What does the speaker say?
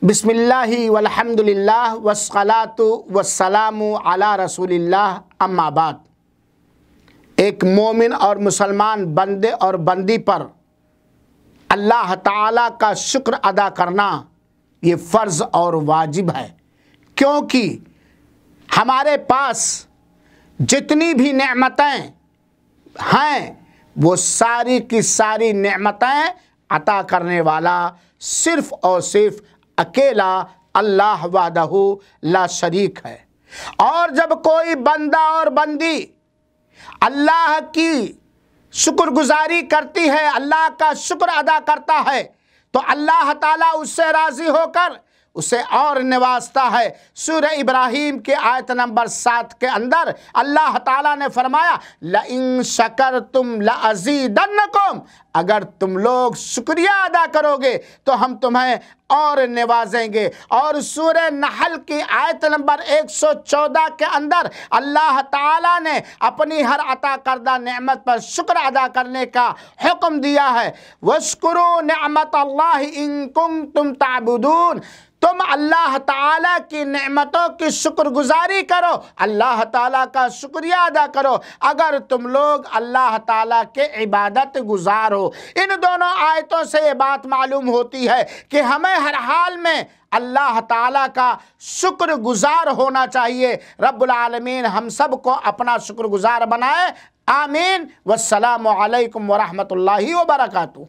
बिस्मिल्लाहि वल्हम्दुलिल्लाह वस्सलातु वस्सलामु अला रसूलिल्लाह अम्मा बाद। एक मोमिन और मुसलमान बंदे और बंदी पर अल्लाह ताला का शुक्र अदा करना ये फ़र्ज़ और वाजिब है, क्योंकि हमारे पास जितनी भी नेमतें हैं वो सारी की सारी नेमतें अता करने वाला सिर्फ़ और सिर्फ अकेला अल्लाह वहदहू ला शरीक है। और जब कोई बंदा और बंदी अल्लाह की शुक्रगुजारी करती है, अल्लाह का शुक्र अदा करता है, तो अल्लाह ताला उससे राज़ी होकर उसे और नवाजता है। सूरह इब्राहीम के आयत नंबर 7 के अंदर अल्लाह ताला ने फरमाया, लइन शकरतुम लअज़ीदन्नकुम, अगर तुम लोग शुक्रिया अदा करोगे तो हम तुम्हें और नवाजेंगे। और सूरह नहल की आयत नंबर 114 के अंदर अल्लाह ताला ने अपनी हर अता करदा नेमत पर शुक्र अदा करने का हुक्म दिया है। वश्कुरू निअमतल्लाहि इन कुंतुम ताबुदून, तुम अल्लाह ताला की नेमतों की शुक्रगुजारी करो, अल्लाह ताला का शुक्रिया अदा करो अगर तुम लोग अल्लाह ताला के इबादत गुजार हो। इन दोनों आयतों से ये बात मालूम होती है कि हमें हर हाल में अल्लाह ताला का शुक्रगुजार होना चाहिए। रब्बुल आलमीन हम सब को अपना शुक्रगुजार बनाए। आमीन। वस्सलामु अलैकुम वरहमतुल्लाहि वबरकातुहू।